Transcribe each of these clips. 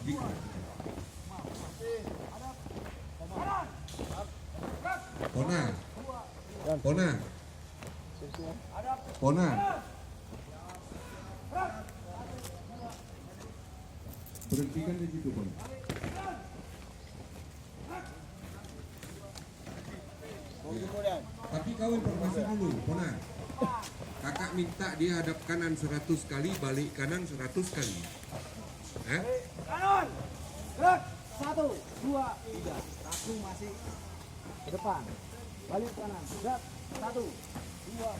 Pona. Pona. Pona. Berhentikan di situ, Pona. Tapi kau informasi dulu, Pona. Kakak minta dia hadap kanan 100 kali, balik kanan 100 kali. Kanan. Gerak. 1, 2, 3. Aku masih ke depan. Balik kanan. Gerak. 1, 2.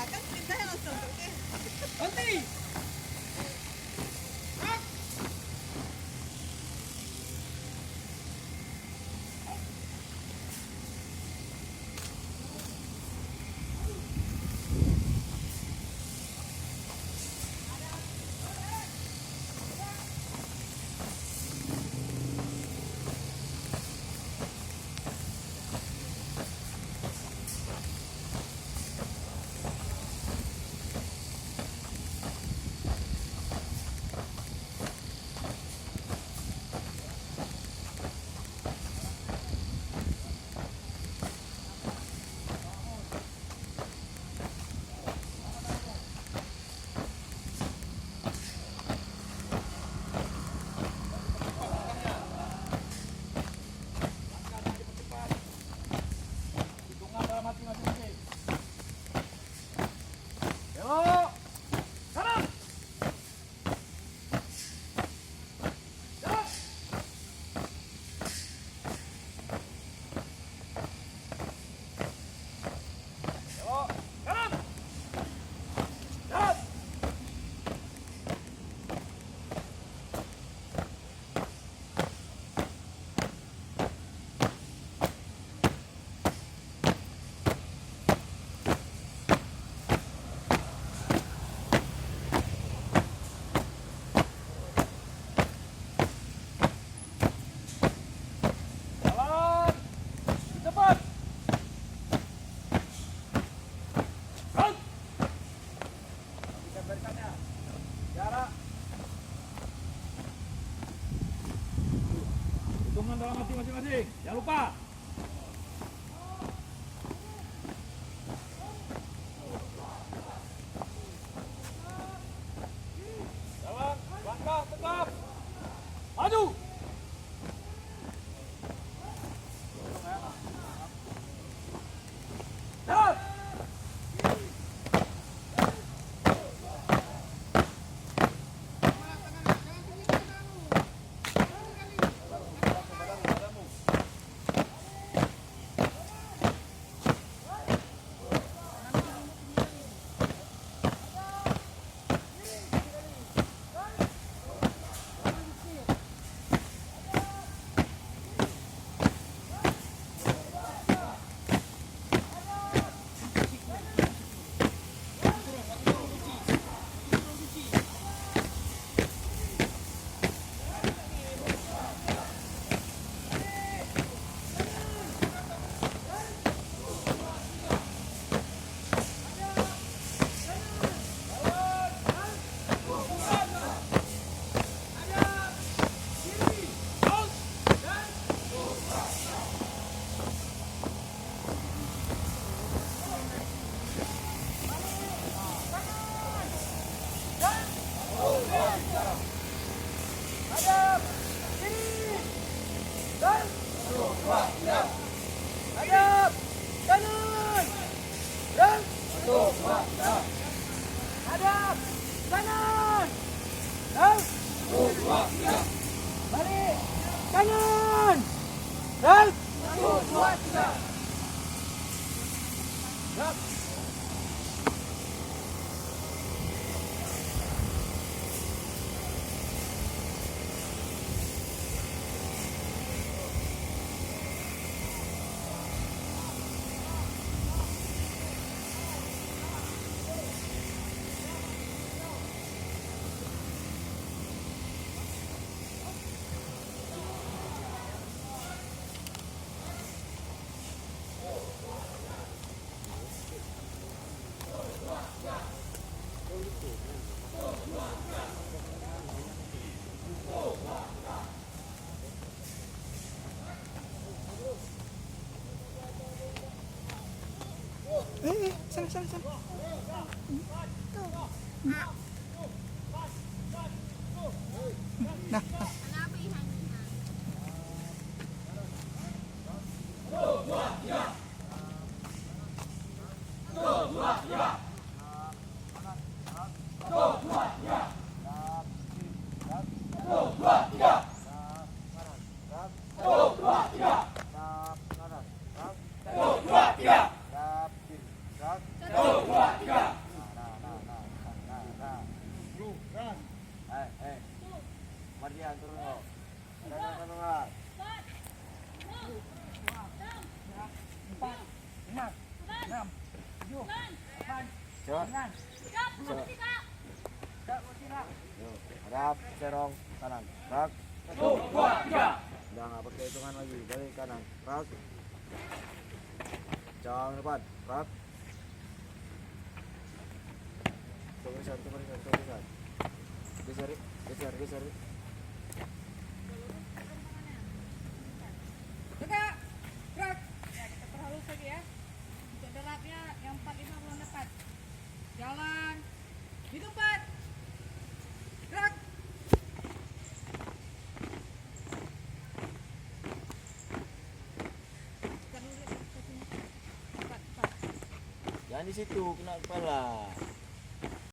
Kan perintahnya langsung oke. Berhenti. Hitungan dalam hati masing-masing. Jangan lupa. Jalan, langkah tegap. Maju. Jalan. Hadap kanan dan hadap kanan dan balik kanan dan Sana, sana, sana. Nah. Mardian turun lo. Ada. 4, 5, 6, 7, 8, 9. Harap, serong, kanan, rak. 1, 2, 3. Udah nggak pakai hitungan lagi, balik kanan, rak. Jangan depan, rak. Tulisan. Geser. Tegak. Gerak. Ya, kita perhalus lagi ya. Untuk derapnya yang 45 belum dekat. Jalan. Di tempat. Gerak. Jangan di situ, kena kepala.